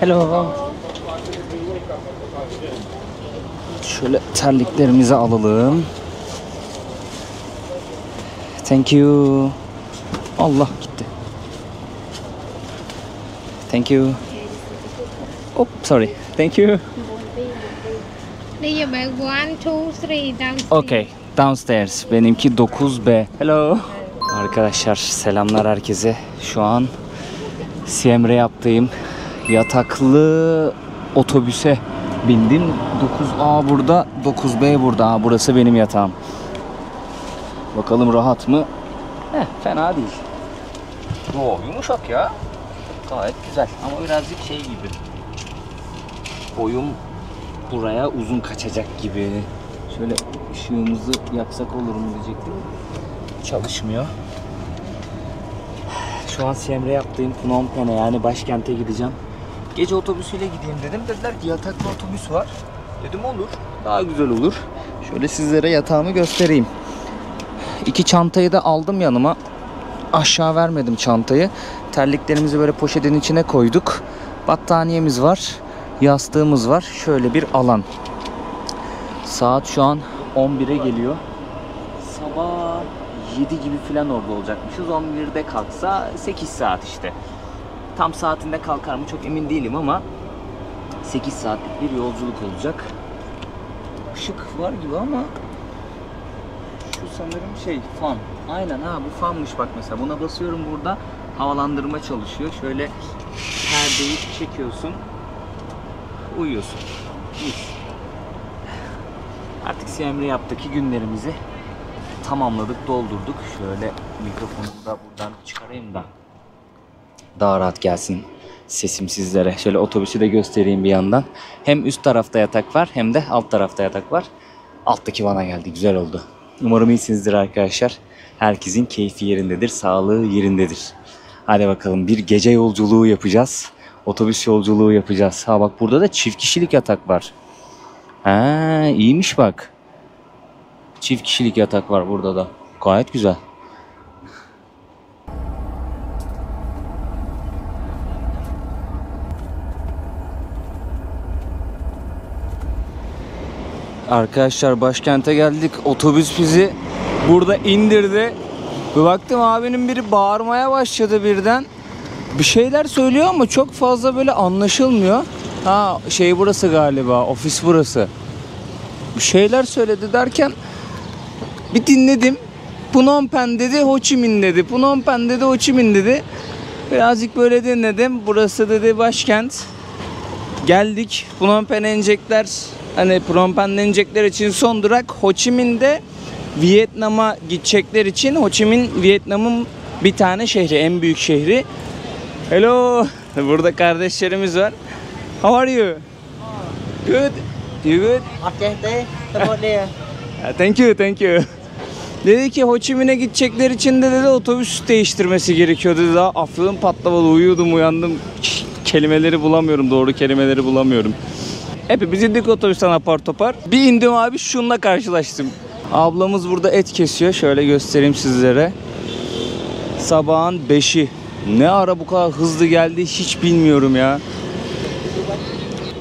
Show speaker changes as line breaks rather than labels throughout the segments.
Hello. Şöyle terliklerimizi alalım. Thank you. Allah gitti. Thank you. Oh, sorry. Thank you. Okay. Downstairs. Benimki 9B. Hello. Arkadaşlar selamlar herkese. Şu an Siem Reap'tayım. Yataklı otobüse bindim. 9A burada, 9B burada. Burası benim yatağım. Bakalım rahat mı? Fena değil. Yumuşak ya. Gayet güzel. Ama birazcık şey gibi. Boyum buraya uzun kaçacak gibi. Şöyle ışığımızı yaksak olur mu diyecektim. Çalışmıyor. Şu an Siem Reap'tayım. Phnom Penh'e, yani başkente gideceğim. Gece otobüsüyle gideyim dedim. Dediler ki yataklı otobüs var. Dedim olur. Daha güzel olur. Şöyle sizlere yatağımı göstereyim. 2 çantayı da aldım yanıma. Aşağı vermedim çantayı. Terliklerimizi böyle poşetin içine koyduk. Battaniyemiz var. Yastığımız var. Şöyle bir alan. Saat şu an 11'e geliyor. Sabah 7 gibi falan orada olacakmışız. 11'de kalksa 8 saat işte. Tam saatinde kalkar mı çok emin değilim ama 8 saatlik bir yolculuk olacak. Işık var gibi ama şu sanırım fan. Aynen bu fanmış bak mesela. Buna basıyorum, burada havalandırma çalışıyor. Şöyle perdeyi çekiyorsun. Uyuyorsun. Artık Siem Reap'taki günlerimizi tamamladık, doldurduk. Şöyle mikrofonu da buradan çıkarayım da daha rahat gelsin sesim sizlere. Şöyle otobüsü de göstereyim bir yandan. Hem üst tarafta yatak var hem de alt tarafta yatak var. Alttaki bana geldi. Güzel oldu. Umarım iyisinizdir arkadaşlar. Herkesin keyfi yerindedir, sağlığı yerindedir. Hadi bakalım, bir gece yolculuğu yapacağız. Otobüs yolculuğu yapacağız. Bak burada da çift kişilik yatak var. İyiymiş bak. Çift kişilik yatak var burada da. Gayet güzel. Arkadaşlar başkente geldik. Otobüs bizi burada indirdi. Bir baktım abinin biri bağırmaya başladı birden. Bir şeyler söylüyor ama çok fazla böyle anlaşılmıyor. Burası galiba. Ofis burası. Bir şeyler söyledi derken bir dinledim. Phnom Penh dedi, Ho Chi Minh dedi. Phnom Penh dedi, Ho Chi Minh dedi. Birazcık böyle dinledim. Burası dedi başkent. Geldik. Phnom Penh'e inecekler. Phnom Penh'e inecekler için son durak. Ho Chi Minh'de Vietnam'a gidecekler için. Ho Chi Minh Vietnam'ın bir tane şehri, en büyük şehri. Hello. Burada kardeşlerimiz var. How are you? Good. You good? Thank you. Dedi ki Ho Chi Minh'e gidecekler için de dedi otobüs değiştirmesi gerekiyor dedi. Daha aklım patlamadı, uyuyordum, uyandım. Doğru kelimeleri bulamıyorum. Hepimiz indik otobüsten apar topar. Bir indim abi, şununla karşılaştım. Ablamız burada et kesiyor. Şöyle göstereyim sizlere. Sabahın 5'i. Ne ara bu kadar hızlı geldi hiç bilmiyorum ya.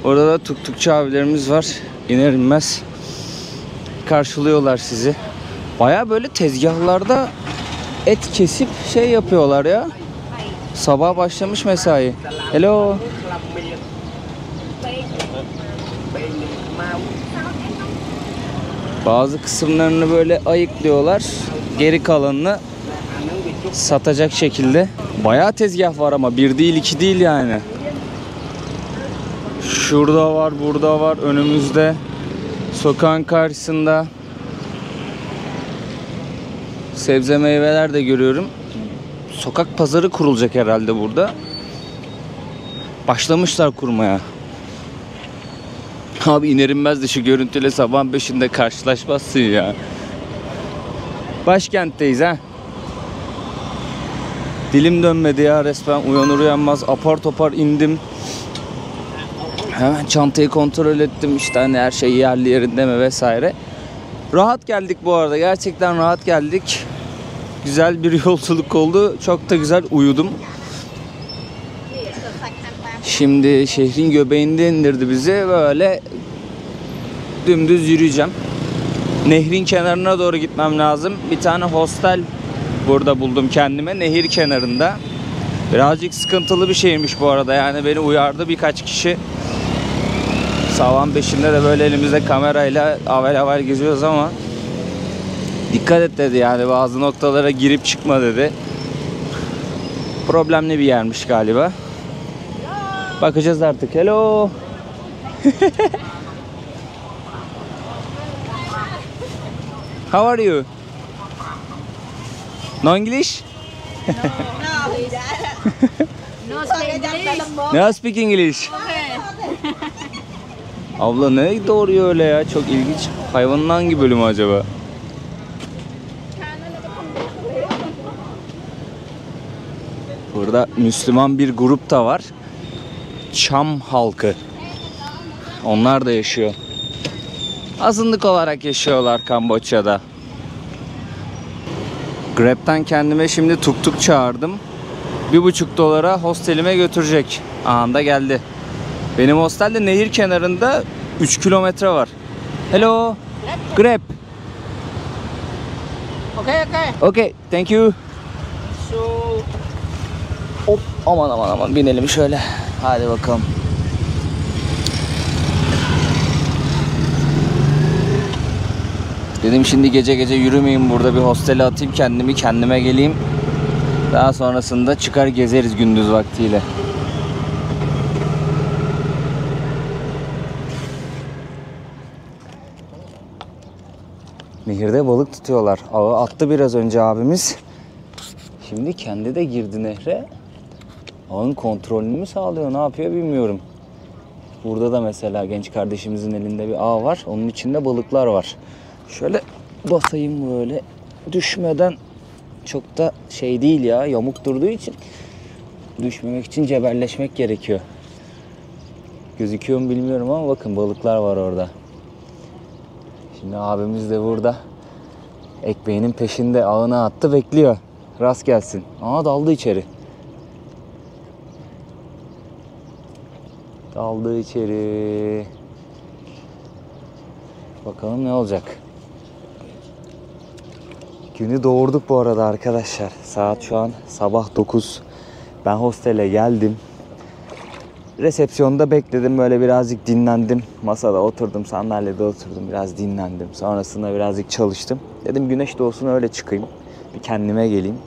Orada da tuktukçu abilerimiz var. İner inmez karşılıyorlar sizi. Baya böyle tezgahlarda et kesip yapıyorlar ya. Sabah başlamış mesai. Hello. Bazı kısımlarını böyle ayıklıyorlar. Geri kalanını satacak şekilde. Bayağı tezgah var ama bir değil iki değil yani. Şurada var, burada var, önümüzde. Sokağın karşısında. Sebze meyveler de görüyorum. Sokak pazarı kurulacak herhalde burada. Başlamışlar kurmaya. Abi iner inmez de şu görüntüyle sabahın 5'inde karşılaşmazsın ya. Başkentteyiz ha. Dilim dönmedi ya resmen, uyanır uyanmaz apar topar indim. Hemen çantayı kontrol ettim, işte her şey yerli yerinde mi vesaire. Rahat geldik bu arada, gerçekten rahat geldik. Güzel bir yolculuk oldu, çok da güzel uyudum. Şimdi şehrin göbeğinde indirdi bizi. Böyle dümdüz yürüyeceğim. Nehrin kenarına doğru gitmem lazım. Bir tane hostel burada buldum kendime. Nehir kenarında. Birazcık sıkıntılı bir şeymiş bu arada. Yani beni uyardı birkaç kişi. Sabahın 5'inde de böyle elimizde kamerayla avel avel geziyoruz ama dikkat et dedi, yani bazı noktalara girip çıkma dedi. Problemli bir yermiş galiba. Bakacağız artık. Hello. How are you? No English? No speak English. Abla ne doğruyor öyle ya? Çok ilginç. Hayvanın hangi bölümü acaba? Burada Müslüman bir grup da var. Çam halkı. Onlar da yaşıyor. Azınlık olarak yaşıyorlar Kamboçya'da. Grab'den kendime şimdi tuk tuk çağırdım. 1,5 dolara hostelime götürecek. Anında geldi. Benim hostel de nehir kenarında 3 kilometre var. Hello. Grab.
Okay.
Okay, thank you. Hop, aman binelim şöyle. Hadi bakalım. Dedim şimdi gece yürümeyeyim, burada bir hostele atayım kendime geleyim. Daha sonrasında çıkar gezeriz gündüz vaktiyle. Nehirde balık tutuyorlar. Ağı attı biraz önce abimiz. Şimdi kendi de girdi nehre. Ağın kontrolünü mü sağlıyor, ne yapıyor bilmiyorum. Burada da mesela genç kardeşimizin elinde bir ağ var. Onun içinde balıklar var. Şöyle basayım böyle düşmeden, çok da şey değil ya, yamuk durduğu için düşmemek için cebelleşmek gerekiyor. Gözüküyor mu bilmiyorum ama bakın balıklar var orada. Şimdi abimiz de burada ekmeğinin peşinde, ağına attı, bekliyor. Rast gelsin. Aa, daldı içeri. Daldı içeri. Bakalım ne olacak. Günü doğurduk bu arada arkadaşlar. Saat şu an sabah 9. Ben hostele geldim. Resepsiyonda bekledim. Böyle birazcık dinlendim. Masada oturdum, sandalyede oturdum. Biraz dinlendim. Sonrasında birazcık çalıştım. Dedim güneş doğsun öyle çıkayım. Bir kendime geleyim.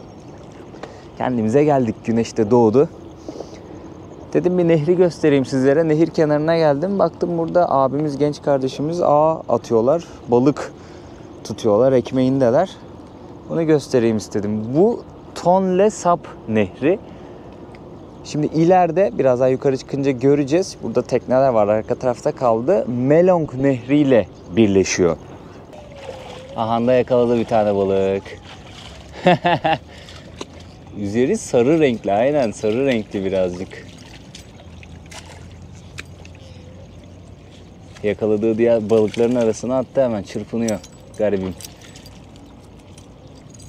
Kendimize geldik. Güneş de doğdu. Dedim bir nehri göstereyim sizlere. Nehir kenarına geldim. Baktım burada abimiz, genç kardeşimiz ağ atıyorlar. Balık tutuyorlar. Ekmeğindeler. Bunu göstereyim istedim. Bu Tonle Sap Nehri. Şimdi ileride biraz daha yukarı çıkınca göreceğiz. Burada tekneler var. Arka tarafta kaldı. Melong Nehri ile birleşiyor. Aha da yakaladı bir tane balık. Üzeri sarı renkli. Aynen sarı renkli birazcık. Yakaladığı diğer balıkların arasına attı, hemen çırpınıyor. Garibim.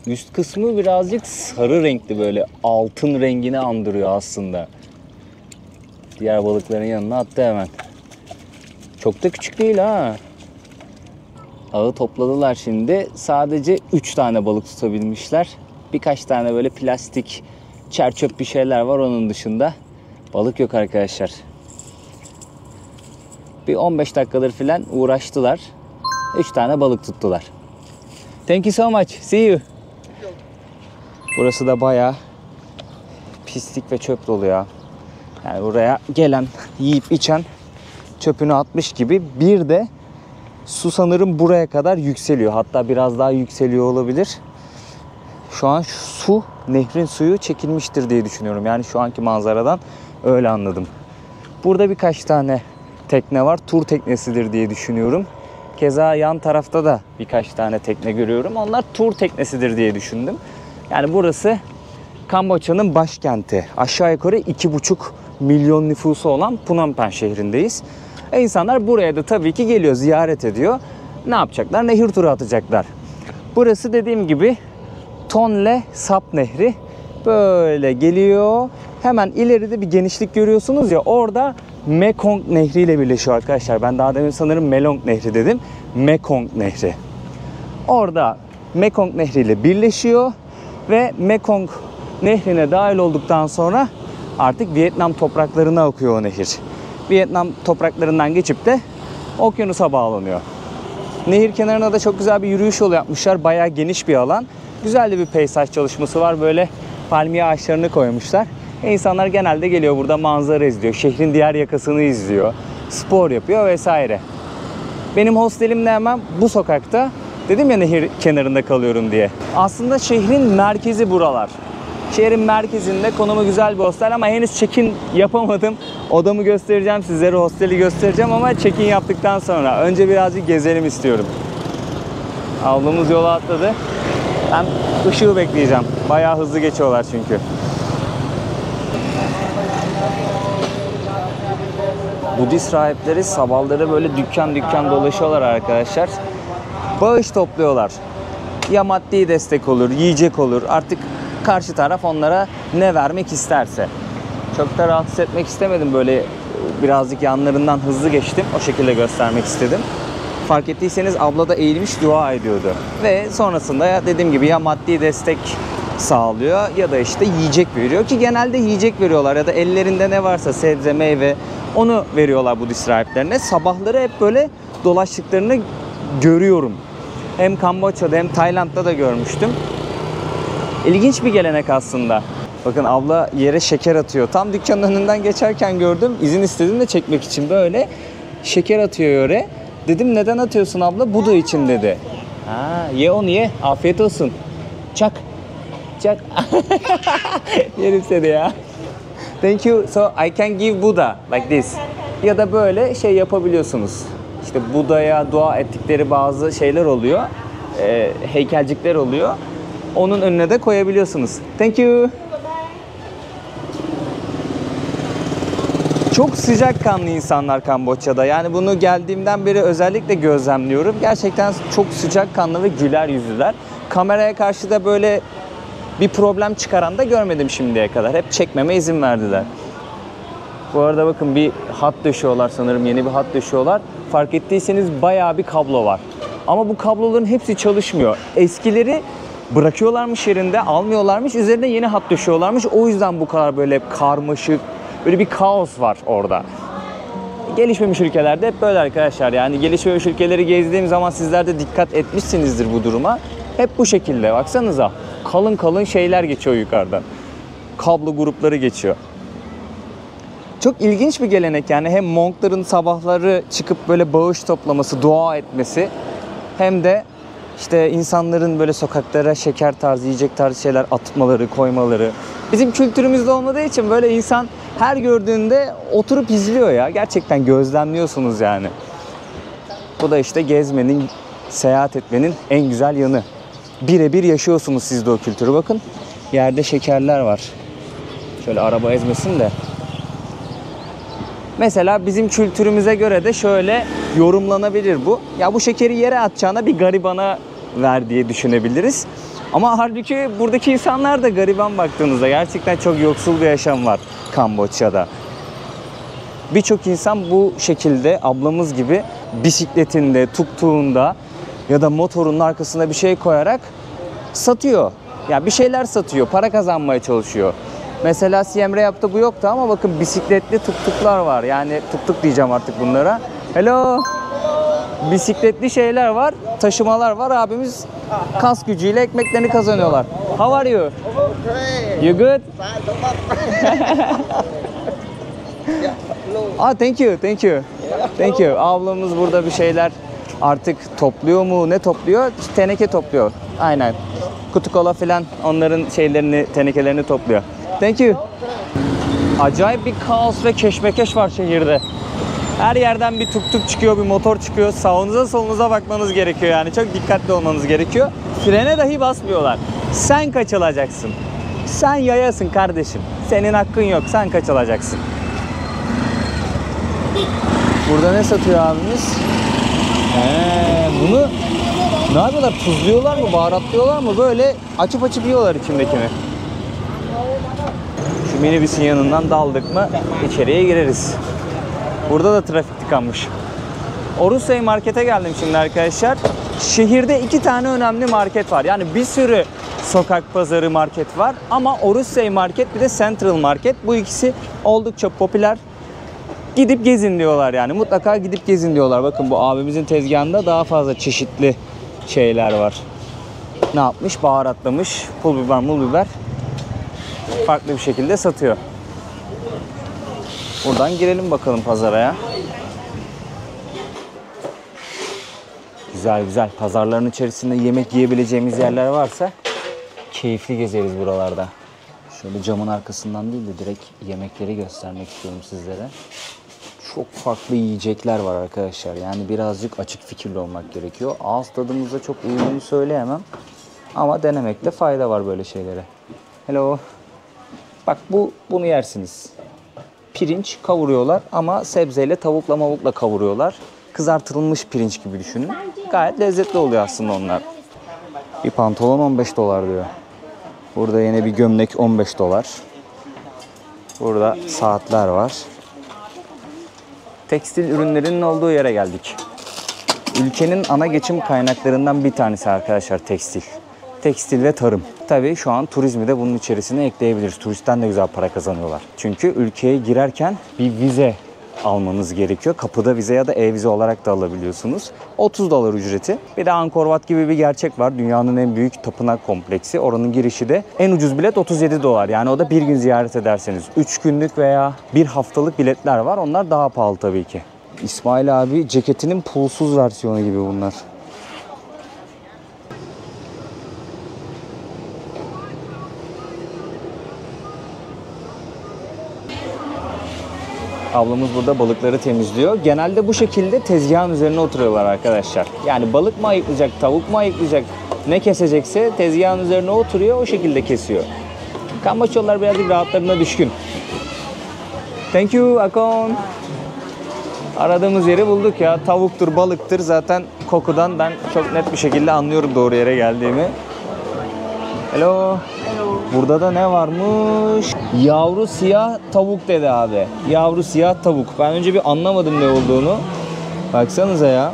Üst kısmı birazcık sarı renkli, böyle altın rengini andırıyor aslında. Diğer balıkların yanına attı hemen. Çok da küçük değil ha. Ağı topladılar şimdi. Sadece 3 tane balık tutabilmişler. Birkaç tane böyle plastik çerçöp bir şeyler var, onun dışında balık yok arkadaşlar. Bir 15 dakikadır falan uğraştılar. 3 tane balık tuttular. Thank you so much. See you. Burası da bayağı pislik ve çöp dolu ya. Yani buraya gelen, yiyip içen çöpünü atmış gibi. Bir de su sanırım buraya kadar yükseliyor. Hatta biraz daha yükseliyor olabilir. Şu an su, nehrin suyu çekilmiştir diye düşünüyorum. Yani şu anki manzaradan öyle anladım. Burada birkaç tane tekne var. Tur teknesidir diye düşünüyorum. Keza yan tarafta da birkaç tane tekne görüyorum. Onlar tur teknesidir diye düşündüm. Yani burası Kamboçya'nın başkenti. Aşağı yukarı 2,5 milyon nüfusu olan Phnom Penh şehrindeyiz. İnsanlar buraya da tabii ki geliyor, ziyaret ediyor. Ne yapacaklar? Nehir turu atacaklar. Burası dediğim gibi Tonle Sap Nehri. Böyle geliyor. Hemen ileride bir genişlik görüyorsunuz ya, orada Mekong Nehri ile birleşiyor arkadaşlar. Ben daha demin sanırım Melong Nehri dedim. Mekong Nehri. Orada Mekong Nehri ile birleşiyor ve Mekong Nehri'ne dahil olduktan sonra artık Vietnam topraklarına akıyor o nehir. Vietnam topraklarından geçip de okyanusa bağlanıyor. Nehir kenarına da çok güzel bir yürüyüş yolu yapmışlar. Bayağı geniş bir alan. Güzel de bir peyzaj çalışması var. Böyle palmiye ağaçlarını koymuşlar. İnsanlar genelde geliyor burada manzara izliyor. Şehrin diğer yakasını izliyor. Spor yapıyor vesaire. Benim hostelim de hemen bu sokakta. Dedim ya nehir kenarında kalıyorum diye. Aslında şehrin merkezi buralar. Şehrin merkezinde konumu güzel bir hostel ama henüz check-in yapamadım. Odamı göstereceğim sizlere, hosteli göstereceğim ama check-in yaptıktan sonra. Önce birazcık gezelim istiyorum. Ablamız yola atladı. Ben ışığı bekleyeceğim. Bayağı hızlı geçiyorlar çünkü. Budist rahipleri sabahları böyle dükkan dükkan dolaşıyorlar arkadaşlar. Bağış topluyorlar. Ya maddi destek olur, yiyecek olur. Artık karşı taraf onlara ne vermek isterse. Çok da rahatsız etmek istemedim. Böyle birazcık yanlarından hızlı geçtim. O şekilde göstermek istedim. Fark ettiyseniz abla da eğilmiş dua ediyordu. Ve sonrasında ya dediğim gibi ya maddi destek sağlıyor ya da işte yiyecek veriyor ki genelde yiyecek veriyorlar ya da ellerinde ne varsa sebze, meyve onu veriyorlar Budist rahiplerine. Sabahları hep böyle dolaştıklarını görüyorum. Hem Kamboçya'da hem Tayland'da da görmüştüm. İlginç bir gelenek aslında. Bakın abla yere şeker atıyor. Tam dükkanın önünden geçerken gördüm. İzin istedim de çekmek için böyle şeker atıyor yere. Dedim neden atıyorsun abla? Buda için dedi. Ha, ye onu ye. Afiyet olsun. Çak. Çak. Yerim seni ya. Thank you. So I can give Buddha like this. Ya da böyle şey yapabiliyorsunuz. İşte Buda'ya dua ettikleri bazı şeyler oluyor. Heykelcikler oluyor. Onun önüne de koyabiliyorsunuz. Thank you. Çok sıcakkanlı insanlar Kamboçya'da. Yani bunu geldiğimden beri özellikle gözlemliyorum. Gerçekten çok sıcakkanlı ve güler yüzlüler. Kameraya karşı da böyle bir problem çıkaran da görmedim şimdiye kadar. Hep çekmeme izin verdiler. Bu arada bakın bir hat döşüyorlar sanırım. Yeni bir hat döşüyorlar. Fark ettiyseniz bayağı bir kablo var. Ama bu kabloların hepsi çalışmıyor. Eskileri bırakıyorlarmış yerinde, almıyorlarmış. Üzerine yeni hat döşüyorlarmış. O yüzden bu kadar böyle karmaşık, böyle bir kaos var orada. Gelişmemiş ülkelerde hep böyle arkadaşlar. Yani gelişmemiş ülkeleri gezdiğim zaman sizler de dikkat etmişsinizdir bu duruma. Hep bu şekilde. Baksanıza. Kalın kalın şeyler geçiyor yukarıdan. Kablo grupları geçiyor. Çok ilginç bir gelenek yani. Hem monkların sabahları çıkıp böyle bağış toplaması, dua etmesi, hem de işte insanların böyle sokaklara şeker tarzı, yiyecek tarzı şeyler atmaları, koymaları. Bizim kültürümüzde olmadığı için böyle insan her gördüğünde oturup izliyor ya. Gerçekten gözlemliyorsunuz yani. Bu da işte gezmenin, seyahat etmenin en güzel yanı. Birebir yaşıyorsunuz siz de o kültürü. Bakın yerde şekerler var. Şöyle araba ezmesin de. Mesela bizim kültürümüze göre de şöyle yorumlanabilir bu. Ya bu şekeri yere atacağına bir garibana ver diye düşünebiliriz. Ama halbuki buradaki insanlar da gariban baktığınızda. Gerçekten çok yoksul bir yaşam var Kamboçya'da. Birçok insan bu şekilde ablamız gibi bisikletinde, tuktuğunda ya da motorunun arkasına bir şey koyarak satıyor. Ya bir şeyler satıyor, para kazanmaya çalışıyor. Mesela Siem Reap'ta bu yoktu ama bakın bisikletli tuktuklar var. Yani tuktuk diyeceğim artık bunlara. Hello. Bisikletli şeyler var, taşımalar var. Abimiz kas gücüyle ekmeklerini kazanıyorlar. How are you? You good? Thank you, thank you. Thank you. Ablamız burada bir şeyler artık topluyor mu? Ne topluyor? Teneke topluyor. Aynen. Kutu kola falan onların şeylerini, tenekelerini topluyor. Thank you. Acayip bir kaos ve keşmekeş var şehirde. Her yerden bir tuk tuk çıkıyor, bir motor çıkıyor. Sağınıza solunuza bakmanız gerekiyor yani. Çok dikkatli olmanız gerekiyor. Frene dahi basmıyorlar. Sen kaçılacaksın. Sen yayasın kardeşim. Senin hakkın yok. Sen kaçılacaksın. Burada ne satıyor abimiz? Bunu ne yapıyorlar? Tuzluyorlar mı? Baharatlıyorlar mı? Böyle açıp açıp yiyorlar içindekini. Şu minibüsün yanından daldık mı içeriye gireriz. Burada da trafik tıkanmış. Oruçay Market'e geldim şimdi arkadaşlar. Şehirde 2 tane önemli market var. Yani bir sürü sokak pazarı market var. Ama Oruçay Market bir de Central Market. Bu ikisi oldukça popüler. Gidip gezin diyorlar yani. Mutlaka gidip gezin diyorlar. Bakın bu abimizin tezgahında daha fazla çeşitli şeyler var. Ne yapmış? Baharatlamış. Pul biber, mul biber. Farklı bir şekilde satıyor. Buradan girelim bakalım pazara ya. Güzel güzel. Pazarların içerisinde yemek yiyebileceğimiz yerler varsa keyifli gezeriz buralarda. Şöyle camın arkasından değil de direkt yemekleri göstermek istiyorum sizlere. Çok farklı yiyecekler var arkadaşlar. Yani birazcık açık fikirli olmak gerekiyor. Ağız tadımıza çok uyumlu söyleyemem. Ama denemekte fayda var böyle şeylere. Hello. Bak bunu yersiniz. Pirinç kavuruyorlar ama sebzeyle tavukla mavukla kavuruyorlar. Kızartılmış pirinç gibi düşünün. Gayet lezzetli oluyor aslında onlar. Bir pantolon 15 dolar diyor. Burada yine bir gömlek 15 dolar. Burada saatler var. Tekstil ürünlerinin olduğu yere geldik. Ülkenin ana geçim kaynaklarından bir tanesi arkadaşlar tekstil. Tekstil ve tarım. Tabii şu an turizmi de bunun içerisine ekleyebiliriz. Turistten de güzel para kazanıyorlar. Çünkü ülkeye girerken bir vize almanız gerekiyor. Kapıda vize ya da e-vize olarak da alabiliyorsunuz. 30 dolar ücreti. Bir de Angkor Wat gibi bir gerçek var. Dünyanın en büyük tapınak kompleksi. Oranın girişi de en ucuz bilet 37 dolar. Yani o da bir gün ziyaret ederseniz. 3 günlük veya bir haftalık biletler var. Onlar daha pahalı tabii ki. İsmail abi ceketinin pulsuz versiyonu gibi bunlar. Ablamız burada balıkları temizliyor. Genelde bu şekilde tezgahın üzerine oturuyorlar arkadaşlar. Yani balık mı ayıklayacak, tavuk mu ayıklayacak, ne kesecekse tezgahın üzerine oturuyor, o şekilde kesiyor. Kamboçyalılar birazcık rahatlarına düşkün. Thank you, Akon. Aradığımız yeri bulduk ya. Tavuktur, balıktır. Zaten kokudan ben çok net bir şekilde anlıyorum doğru yere geldiğimi. Hello. Burada da ne varmış? Yavru siyah tavuk dedi abi. Yavru siyah tavuk. Ben önce bir anlamadım ne olduğunu. Baksanıza ya.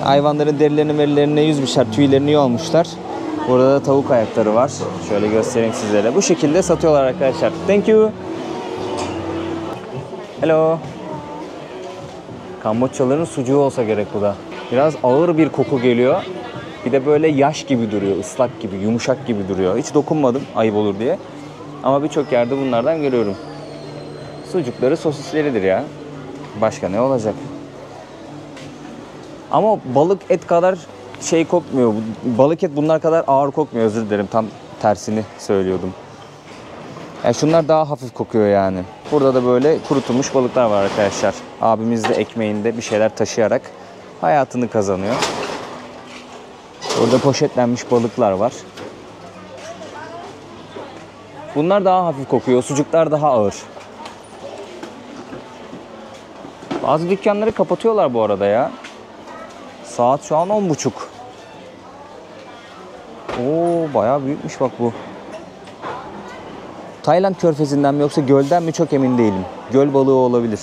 Hayvanların derilerini yüzmüşler. Tüylerini yolmuşlar. Burada da tavuk ayakları var. Şöyle göstereyim sizlere. Bu şekilde satıyorlar arkadaşlar. Thank you. Hello. Kamboçyalıların sucuğu olsa gerek bu da. Biraz ağır bir koku geliyor. Bir de böyle yaş gibi duruyor, ıslak gibi, yumuşak gibi duruyor. Hiç dokunmadım ayıp olur diye. Ama birçok yerde bunlardan görüyorum. Sucukları sosisleridir ya. Başka ne olacak? Ama balık et kadar şey kokmuyor. Balık et bunlar kadar ağır kokmuyor, özür dilerim. Tam tersini söylüyordum. Yani şunlar daha hafif kokuyor yani. Burada da böyle kurutulmuş balıklar var arkadaşlar. Abimiz de ekmeğinde bir şeyler taşıyarak hayatını kazanıyor. Orada poşetlenmiş balıklar var. Bunlar daha hafif kokuyor. Sucuklar daha ağır. Bazı dükkanları kapatıyorlar bu arada ya. Saat şu an 10.30. Oo, bayağı büyükmüş bak bu. Tayland körfezinden mi yoksa gölden mi çok emin değilim. Göl balığı olabilir.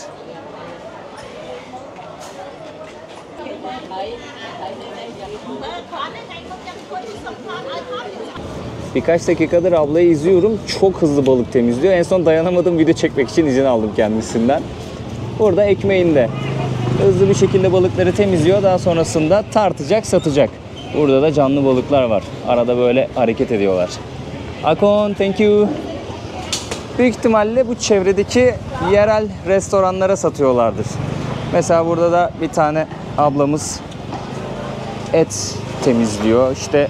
Birkaç dakikadır ablayı izliyorum. Çok hızlı balık temizliyor. En son dayanamadım, video çekmek için izin aldım kendisinden. Burada ekmeğinde hızlı bir şekilde balıkları temizliyor. Daha sonrasında tartacak, satacak. Burada da canlı balıklar var. Arada böyle hareket ediyorlar. Akon, thank you. Büyük ihtimalle bu çevredeki yerel restoranlara satıyorlardır. Mesela burada da bir tane ablamız et temizliyor. İşte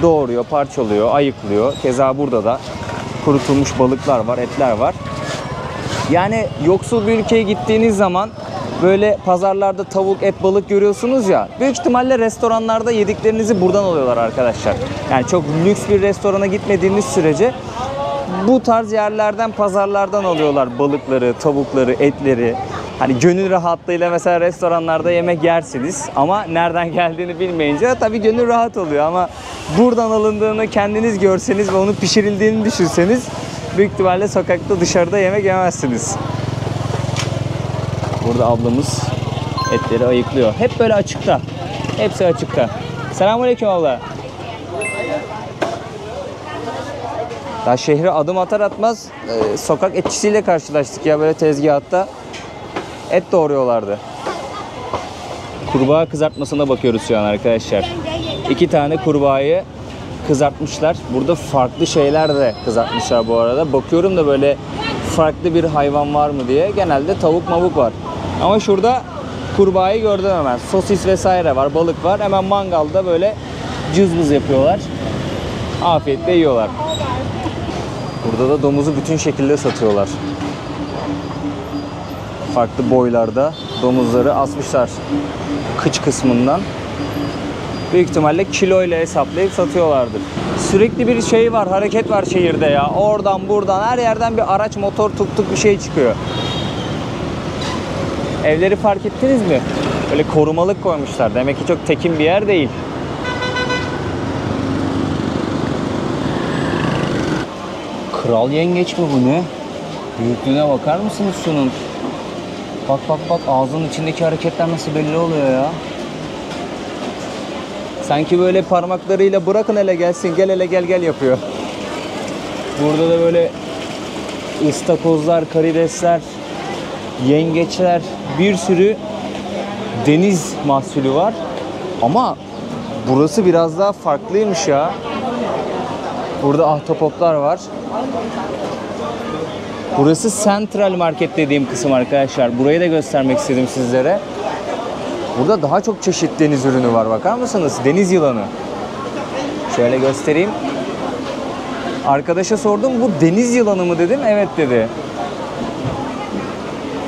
doğruyor, parçalıyor, ayıklıyor. Keza burada da kurutulmuş balıklar var, etler var. Yani yoksul bir ülkeye gittiğiniz zaman böyle pazarlarda tavuk, et, balık görüyorsunuz ya. Büyük ihtimalle restoranlarda yediklerinizi buradan alıyorlar arkadaşlar. Yani çok lüks bir restorana gitmediğiniz sürece bu tarz yerlerden, pazarlardan alıyorlar balıkları, tavukları, etleri. Hani gönül rahatlığıyla mesela restoranlarda yemek yersiniz ama nereden geldiğini bilmeyince tabii gönül rahat oluyor ama buradan alındığını kendiniz görseniz ve onun pişirildiğini düşünseniz büyük ihtimalle sokakta dışarıda yemek yemezsiniz. Burada ablamız etleri ayıklıyor. Hep böyle açıkta. Hepsi açıkta. Selamünaleyküm abla. Daha şehre adım atar atmaz sokak etçisiyle karşılaştık ya, böyle tezgahta et doğruyorlardı. Kurbağa kızartmasına bakıyoruz şu an arkadaşlar. 2 tane kurbağayı kızartmışlar. Burada farklı şeyler de kızartmışlar bu arada. Bakıyorum da böyle farklı bir hayvan var mı diye. Genelde tavuk mavuk var. Ama şurada kurbağayı gördüm hemen. Sosis vesaire var, balık var. Hemen mangalda böyle cızbız yapıyorlar. Afiyetle yiyorlar. Burada da domuzu bütün şekilde satıyorlar. Farklı boylarda domuzları asmışlar kıç kısmından. Büyük ihtimalle kiloyla hesaplayıp satıyorlardır. Sürekli bir şey var, hareket var şehirde ya. Oradan buradan her yerden bir araç, motor, tuk bir şey çıkıyor. Evleri fark ettiniz mi? Böyle korumalık koymuşlar. Demek ki çok tekin bir yer değil. Kral yengeç mi bu, ne? Büyüklüğüne bakar mısınız şunun? Bak bak bak, ağzının içindeki hareketler nasıl belli oluyor ya. Sanki böyle parmaklarıyla bırakın hele gelsin, gel hele gel yapıyor. Burada da böyle ıstakozlar, karidesler, yengeçler, bir sürü deniz mahsulü var. Ama burası biraz daha farklıymış ya. Burada ahtapotlar var. Burası Central Market dediğim kısım arkadaşlar. Burayı da göstermek istedim sizlere. Burada daha çok çeşit deniz ürünü var. Bakar mısınız? Deniz yılanı. Şöyle göstereyim. Arkadaşa sordum, bu deniz yılanı mı dedim. Evet dedi.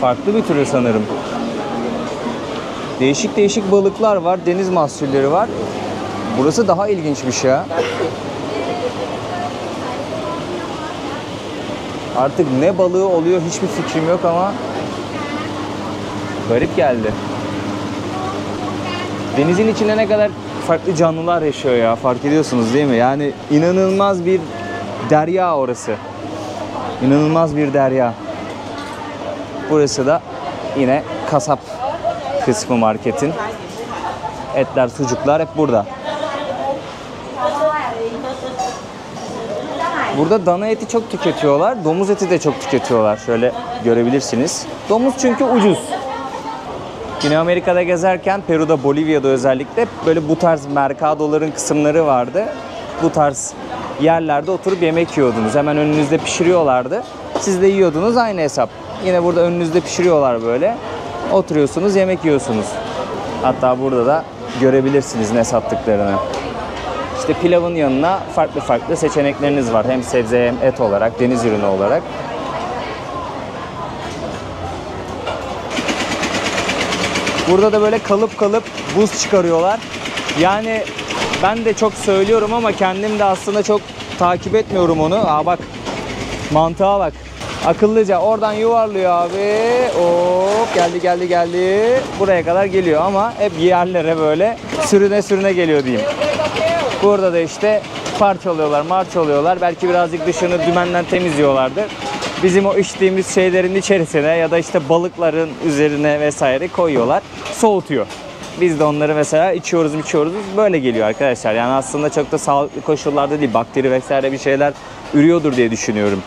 Farklı bir türü sanırım. Değişik değişik balıklar var. Deniz mahsulleri var. Burası daha ilginçmiş ya. Artık ne balığı oluyor hiçbir fikrim yok ama garip geldi. Denizin içinde ne kadar farklı canlılar yaşıyor ya, fark ediyorsunuz değil mi? Yani inanılmaz bir derya orası. İnanılmaz bir derya. Burası da yine kasap kısmı marketin. Etler, sucuklar hep burada. Burada dana eti çok tüketiyorlar, domuz eti de çok tüketiyorlar. Şöyle görebilirsiniz. Domuz çünkü ucuz. Güney Amerika'da gezerken, Peru'da, Bolivya'da özellikle böyle bu tarz mercadoların kısımları vardı. Bu tarz yerlerde oturup yemek yiyordunuz. Hemen önünüzde pişiriyorlardı. Siz de yiyordunuz, aynı hesap. Yine burada önünüzde pişiriyorlar böyle. Oturuyorsunuz, yemek yiyorsunuz. Hatta burada da görebilirsiniz ne sattıklarını. İşte pilavın yanına farklı farklı seçenekleriniz var. Hem sebze hem et olarak, deniz ürünü olarak. Burada da böyle kalıp kalıp buz çıkarıyorlar. Yani ben de çok söylüyorum ama kendim de aslında çok takip etmiyorum onu. Aa bak, mantığa bak. Akıllıca oradan yuvarlıyor abi. Hop, geldi. Buraya kadar geliyor ama hep yerlere böyle sürüne geliyor diyeyim. Burada da işte marçalıyorlar. Belki birazcık dışını dümenden temizliyorlardır. Bizim o içtiğimiz şeylerin içerisine ya da işte balıkların üzerine vesaire koyuyorlar. Soğutuyor. Biz de onları mesela içiyoruz. Böyle geliyor arkadaşlar. Yani aslında çok da sağlıklı koşullarda değil. Bakteri vesaire bir şeyler ürüyordur diye düşünüyorum.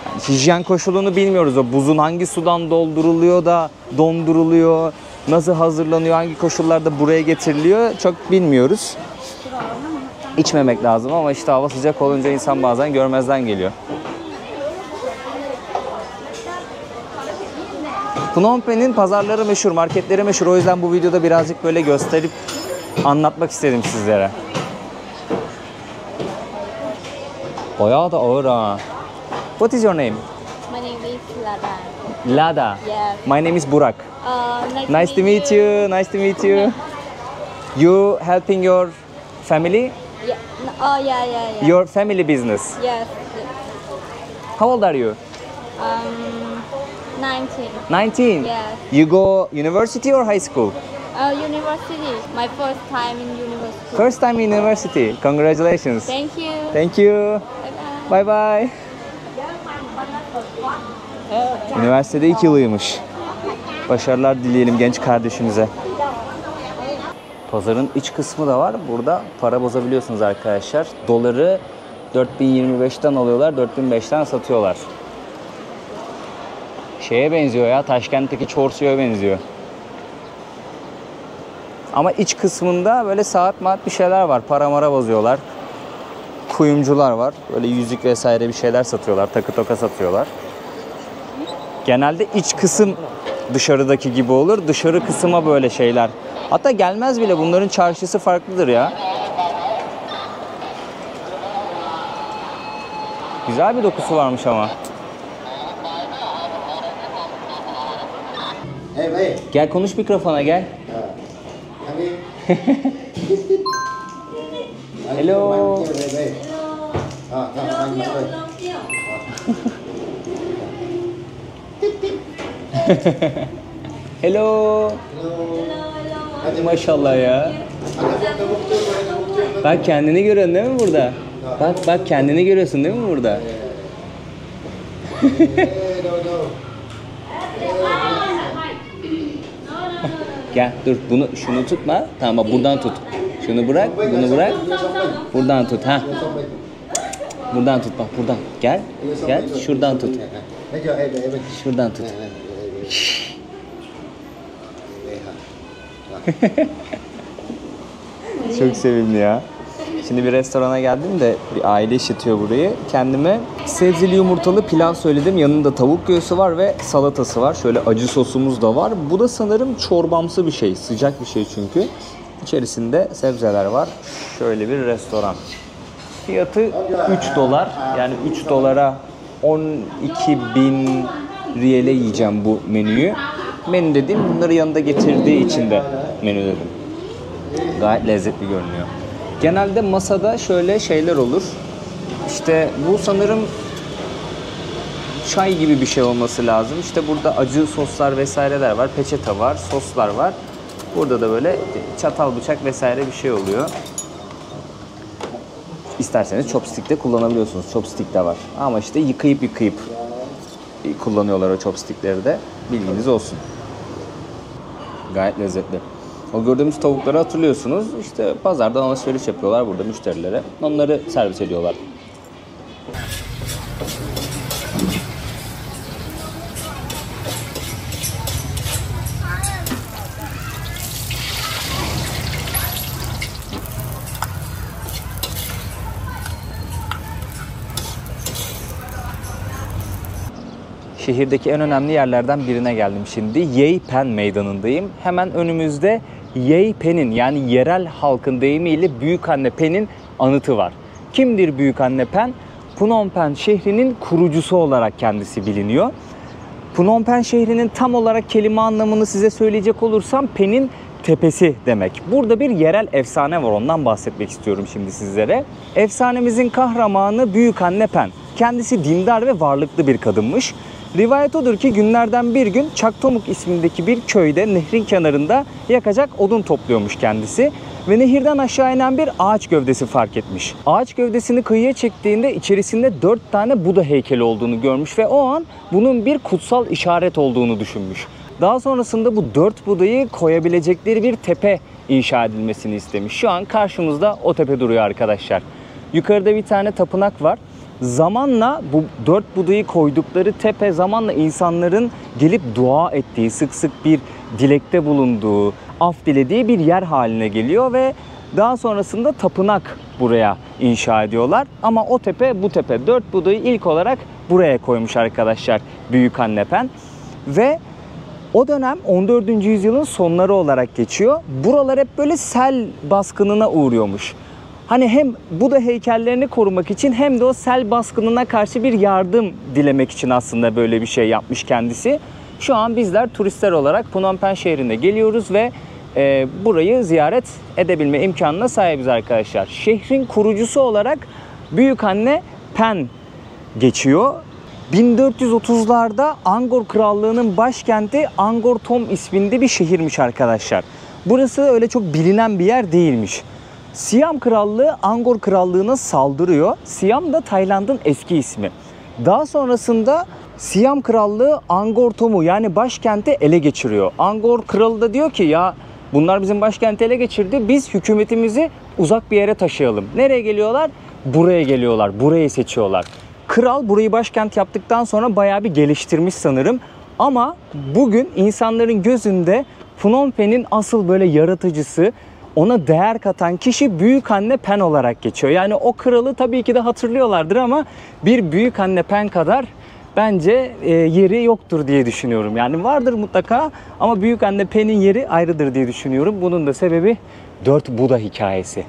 Yani hijyen koşulunu bilmiyoruz. O buzun hangi sudan dolduruluyor da donduruluyor, nasıl hazırlanıyor, hangi koşullarda buraya getiriliyor çok bilmiyoruz. İçmemek lazım ama işte hava sıcak olunca insan bazen görmezden geliyor. Phnom Penh'in pazarları meşhur, marketleri meşhur. O yüzden bu videoda birazcık böyle gösterip anlatmak istedim sizlere. Bayağı da ağır ha. What is your name?
My name is Lada.
Lada.
Yes.
My name is Burak. Nice to meet you. Nice to meet you. You helping your family?
Yeah. Oh yeah.
Your family business.
Yes.
How old are you?
19.
19.
Yes.
You go university or high school?
University. My first time in university.
First time in university. Congratulations.
Thank you.
Thank you.
Bye bye.
Bye bye. Üniversitede ilk yılıymış. Başarılar dileyelim genç kardeşimize. Pazarın iç kısmı da var. Burada para bozabiliyorsunuz arkadaşlar. Doları 4025'ten alıyorlar, 4005'ten satıyorlar. Şeye benziyor ya, Taşkent'teki Çorsu'ya benziyor. Ama iç kısmında böyle saat bir şeyler var. Para mara bozuyorlar. Kuyumcular var. Böyle yüzük vesaire bir şeyler satıyorlar. Takı toka satıyorlar. Genelde iç kısım dışarıdaki gibi olur. Dışarı kısma böyle şeyler. Hatta gelmez bile. Bunların çarşısı farklıdır ya. Güzel bir dokusu varmış ama. Gel konuş mikrofona gel. Hello. Hello. Maşallah ya. Bak kendini görüyorsun değil mi burada? Bak kendini görüyorsun değil mi burada? Gel dur şunu tutma. Tamam bak buradan tut. Şunu bırak, bunu bırak. Buradan tut ha. Buradan tut bak buradan. Gel. Şuradan tut. Şuradan tut. Çok sevimli ya. Şimdi bir restorana geldim de bir aile işletiyor burayı. Kendime sebzeli yumurtalı pilav söyledim. Yanında tavuk göğsü var ve salatası var. Şöyle acı sosumuz da var. Bu da sanırım çorbamsı bir şey. Sıcak bir şey çünkü. İçerisinde sebzeler var. Şöyle bir restoran. Fiyatı 3 dolar. Yani 3 dolara 12.000 riyale yiyeceğim bu menüyü. Menü dediğim bunları yanında getirdiği için de menü dedim. Gayet lezzetli görünüyor. Genelde masada şöyle şeyler olur. İşte bu sanırım çay gibi bir şey olması lazım. İşte burada acı soslar vesaireler var. Peçete var, soslar var. Burada da böyle çatal bıçak vesaire bir şey oluyor. İsterseniz chopstick de kullanabiliyorsunuz. Chopstick de var. Ama işte yıkayıp kullanıyorlar o chopstickleri de. Bilginiz olsun. Gayet lezzetli. O gördüğümüz tavukları hatırlıyorsunuz. İşte pazardan alışveriş yapıyorlar burada müşterilere. Onları servis ediyorlar. Şehirdeki en önemli yerlerden birine geldim şimdi. Yey Pen meydanındayım. Hemen önümüzde Yey Pen'in yani yerel halkın deyimiyle Büyükanne Pen'in anıtı var. Kimdir Büyükanne Pen? Phnom Penh şehrinin kurucusu olarak kendisi biliniyor. Phnom Penh şehrinin tam olarak kelime anlamını size söyleyecek olursam Pen'in tepesi demek. Burada bir yerel efsane var, ondan bahsetmek istiyorum şimdi sizlere. Efsanemizin kahramanı Büyükanne Pen. Kendisi dindar ve varlıklı bir kadınmış. Rivayet odur ki günlerden bir gün Çaktomuk ismindeki bir köyde nehrin kenarında yakacak odun topluyormuş kendisi. Ve nehirden aşağı inen bir ağaç gövdesi fark etmiş. Ağaç gövdesini kıyıya çektiğinde içerisinde 4 tane Buda heykeli olduğunu görmüş ve o an bunun bir kutsal işaret olduğunu düşünmüş. Daha sonrasında bu 4 Buda'yı koyabilecekleri bir tepe inşa edilmesini istemiş. Şu an karşımızda o tepe duruyor arkadaşlar. Yukarıda bir tane tapınak var. Zamanla bu 4 Buda'yı koydukları tepe zamanla insanların gelip dua ettiği, sık sık bir dilekte bulunduğu, af dilediği bir yer haline geliyor ve daha sonrasında tapınak buraya inşa ediyorlar. Ama o tepe bu tepe. 4 Buda'yı ilk olarak buraya koymuş arkadaşlar Büyükanne Pen. Ve o dönem 14. yüzyılın sonları olarak geçiyor. Buralar hep böyle sel baskınına uğruyormuş. Hani hem Buda heykellerini korumak için hem de o sel baskınına karşı bir yardım dilemek için aslında böyle bir şey yapmış kendisi. Şu an bizler turistler olarak Phnom Penh şehrine geliyoruz ve burayı ziyaret edebilme imkanına sahibiz arkadaşlar. Şehrin kurucusu olarak Büyükanne Pen geçiyor. 1430'larda Angkor Krallığı'nın başkenti Angkor Thom isminde bir şehirmiş arkadaşlar. Burası öyle çok bilinen bir yer değilmiş. Siam Krallığı Angkor Krallığı'na saldırıyor. Siam da Tayland'ın eski ismi. Daha sonrasında Siam Krallığı Angkor Thom'u yani başkenti ele geçiriyor. Angkor Kralı da diyor ki ya bunlar bizim başkenti ele geçirdi. Biz hükümetimizi uzak bir yere taşıyalım. Nereye geliyorlar? Buraya geliyorlar. Burayı seçiyorlar. Kral burayı başkent yaptıktan sonra bayağı bir geliştirmiş sanırım. Ama bugün insanların gözünde Phnom Penh'in asıl böyle yaratıcısı, ona değer katan kişi Büyükanne Pen olarak geçiyor. Yani o kralı tabii ki de hatırlıyorlardır ama bir Büyükanne Pen kadar bence yeri yoktur diye düşünüyorum. Yani vardır mutlaka ama Büyükanne Pen'in yeri ayrıdır diye düşünüyorum. Bunun da sebebi 4 Buda hikayesi.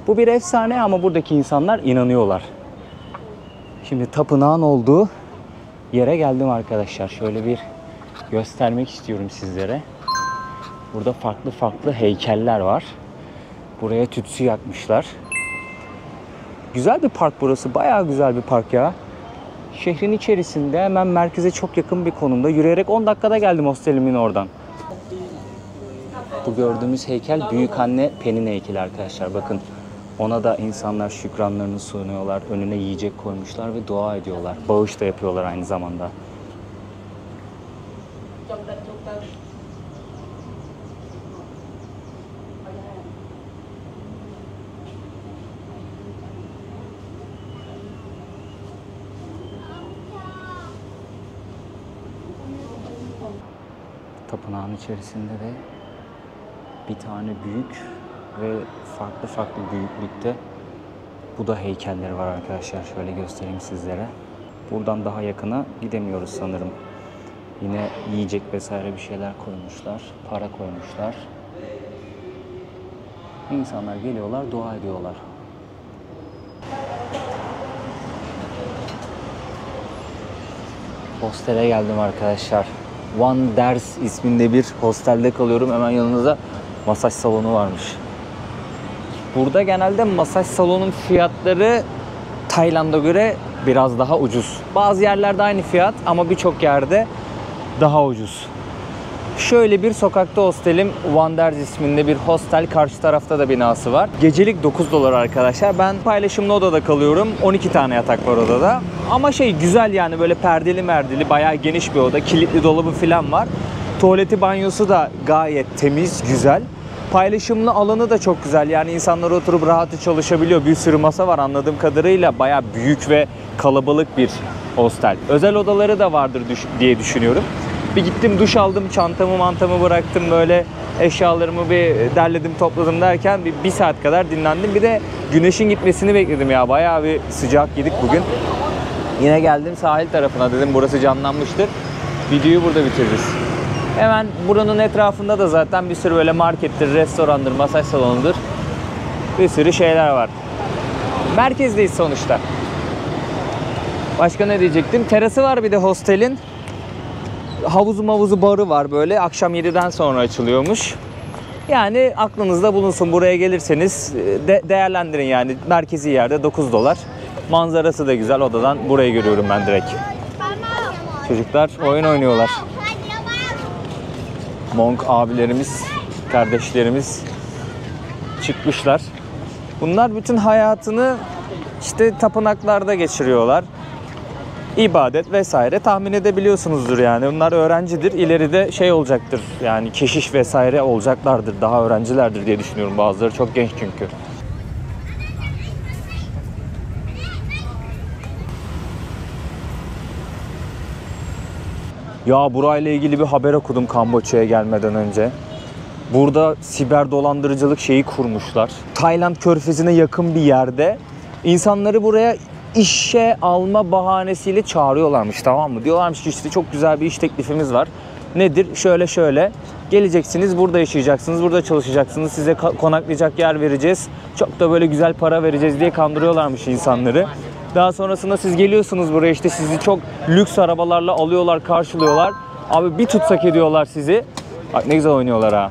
Bu bir efsane ama buradaki insanlar inanıyorlar. Şimdi tapınağın olduğu yere geldim arkadaşlar. Şöyle bir göstermek istiyorum sizlere. Burada farklı farklı heykeller var. Buraya tütsü yakmışlar. Güzel bir park burası. Bayağı güzel bir park ya. Şehrin içerisinde hemen merkeze çok yakın bir konumda. Yürüyerek 10 dakikada geldim hostelimin oradan. Bu gördüğümüz heykel Büyükanne Pen'in heykeli arkadaşlar. Bakın ona da insanlar şükranlarını sunuyorlar. Önüne yiyecek koymuşlar ve dua ediyorlar. Bağış da yapıyorlar aynı zamanda. Tapınağın içerisinde de bir tane büyük ve farklı farklı büyüklükte Buda heykelleri var arkadaşlar. Şöyle göstereyim sizlere. Buradan daha yakına gidemiyoruz sanırım. Yine yiyecek vesaire bir şeyler koymuşlar. Para koymuşlar. İnsanlar geliyorlar, dua ediyorlar. Hostele geldim arkadaşlar. Wonders isminde bir hostelde kalıyorum. Hemen yanınızda masaj salonu varmış. Burada genelde masaj salonun fiyatları Tayland'a göre biraz daha ucuz. Bazı yerlerde aynı fiyat ama birçok yerde daha ucuz. Şöyle bir sokakta hostelim. Wonders isminde bir hostel. Karşı tarafta da binası var. Gecelik 9 dolar arkadaşlar. Ben paylaşımlı odada kalıyorum. 12 tane yatak var odada. Ama güzel yani böyle perdeli merdeli bayağı geniş bir oda. Kilitli dolabı falan var. Tuvaleti banyosu da gayet temiz, güzel. Paylaşımlı alanı da çok güzel. Yani insanlar oturup rahatça çalışabiliyor. Bir sürü masa var anladığım kadarıyla. Bayağı büyük ve kalabalık bir hostel. Özel odaları da vardır diye düşünüyorum. Bir gittim duş aldım, çantamı bıraktım böyle eşyalarımı bir derledim topladım derken bir saat kadar dinlendim. Bir de güneşin gitmesini bekledim ya. Bayağı bir sıcak yedik bugün. Yine geldim sahil tarafına dedim burası canlanmıştır. Videoyu burada bitiririz. Hemen buranın etrafında da zaten bir sürü böyle markettir, restorandır, masaj salonudur. Bir sürü şeyler var. Merkezdeyiz sonuçta. Başka ne diyecektim? Terası var bir de hostelin. Havuzu barı var böyle. Akşam 7'den sonra açılıyormuş. Yani aklınızda bulunsun. Buraya gelirseniz değerlendirin yani. Merkezi yerde 9 dolar. Manzarası da güzel. Odadan burayı görüyorum ben direkt. Çocuklar oyun oynuyorlar. Monk abilerimiz, kardeşlerimiz çıkmışlar. Bunlar bütün hayatını işte tapınaklarda geçiriyorlar. İbadet vesaire tahmin edebiliyorsunuzdur yani. Bunlar öğrencidir. İleride olacaktır. Yani keşiş vesaire olacaklardır. Daha öğrencilerdir diye düşünüyorum. Bazıları çok genç çünkü. Ya burayla ilgili bir haber okudum Kamboçya'ya gelmeden önce. Burada siber dolandırıcılık kurmuşlar. Tayland Körfezi'ne yakın bir yerde insanları buraya işe alma bahanesiyle çağırıyorlarmış, tamam mı? Diyorlarmış ki işte çok güzel bir iş teklifimiz var. Nedir? Şöyle geleceksiniz, burada yaşayacaksınız, burada çalışacaksınız. Size konaklayacak yer vereceğiz. Çok da böyle güzel para vereceğiz diye kandırıyorlarmış insanları. Daha sonrasında siz geliyorsunuz buraya işte sizi çok lüks arabalarla alıyorlar, karşılıyorlar. Abi bir tutsak ediyorlar sizi. Bak ne güzel oynuyorlar ha.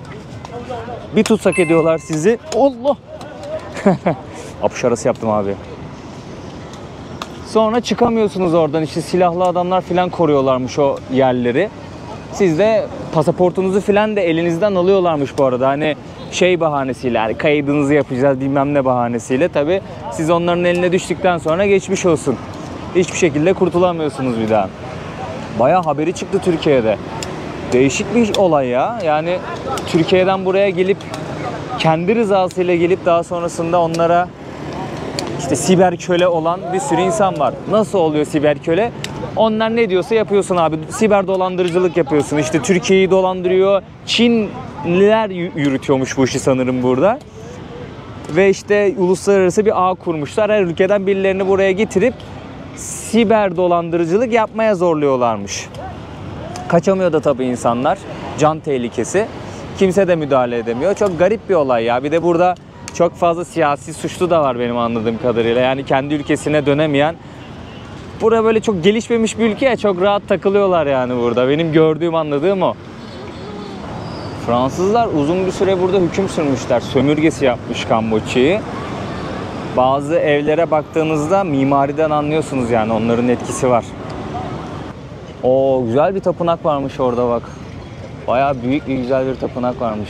Bir tutsak ediyorlar sizi. Allah! Apış arası yaptım abi. Sonra çıkamıyorsunuz oradan işte silahlı adamlar falan koruyorlarmış o yerleri. Siz de pasaportunuzu falan da elinizden alıyorlarmış bu arada. Hani bahanesiyle yani kaydınızı yapacağız bilmem ne bahanesiyle. Tabii siz onların eline düştükten sonra geçmiş olsun.
hiçbir şekilde kurtulamıyorsunuz bir daha. Bayağı haberi çıktı Türkiye'de. Değişik bir olay ya. Yani Türkiye'den buraya gelip kendi rızasıyla gelip daha sonrasında onlara işte siber köle olan bir sürü insan var. Nasıl oluyor siber köle? Onlar ne diyorsa yapıyorsun abi. Siber dolandırıcılık yapıyorsun. İşte Türkiye'yi dolandırıyor. Çinliler yürütüyormuş bu işi sanırım burada. Ve işte uluslararası bir ağ kurmuşlar. Her ülkeden birilerini buraya getirip siber dolandırıcılık yapmaya zorluyorlarmış. Kaçamıyor da tabii insanlar. Can tehlikesi. Kimse de müdahale edemiyor. Çok garip bir olay ya. Bir de burada çok fazla siyasi suçlu da var benim anladığım kadarıyla. Yani kendi ülkesine dönemeyen. Burada böyle çok gelişmemiş bir ülke ya, çok rahat takılıyorlar yani burada. Benim gördüğüm, anladığım o. Fransızlar uzun bir süre burada hüküm sürmüşler. Sömürgesi yapmış Kamboçya'yı. Bazı evlere baktığınızda mimariden anlıyorsunuz yani, onların etkisi var. Oo, güzel bir tapınak varmış orada bak. Bayağı büyük bir güzel bir tapınak varmış.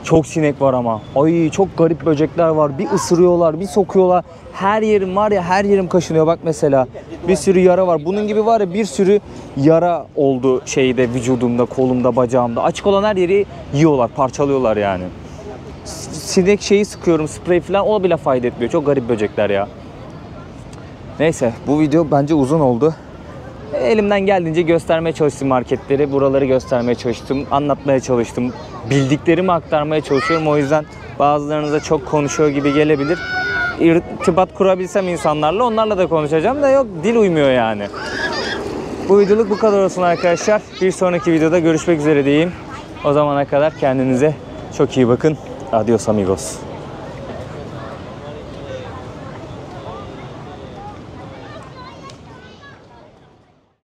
Çok sinek var ama. Ay, çok garip böcekler var. Bir ısırıyorlar, bir sokuyorlar. Her yerim var ya, her yerim kaşınıyor. Bak mesela bir sürü yara var. Bunun gibi var ya, bir sürü yara oldu şeyde, vücudumda, kolumda, bacağımda. Açık olan her yeri yiyorlar, parçalıyorlar yani. Sinek şeyi sıkıyorum, sprey falan, o bile fayda etmiyor. Çok garip böcekler ya. Neyse, bu video bence uzun oldu. Elimden geldiğince göstermeye çalıştım marketleri, buraları göstermeye çalıştım, anlatmaya çalıştım. Bildiklerimi aktarmaya çalışıyorum. O yüzden bazılarınıza çok konuşuyor gibi gelebilir. İrtibat kurabilsem insanlarla, onlarla da konuşacağım da yok, dil uymuyor yani. Bu videoluk bu kadar olsun arkadaşlar. Bir sonraki videoda görüşmek üzere diyeyim. O zamana kadar kendinize çok iyi bakın. Adios amigos.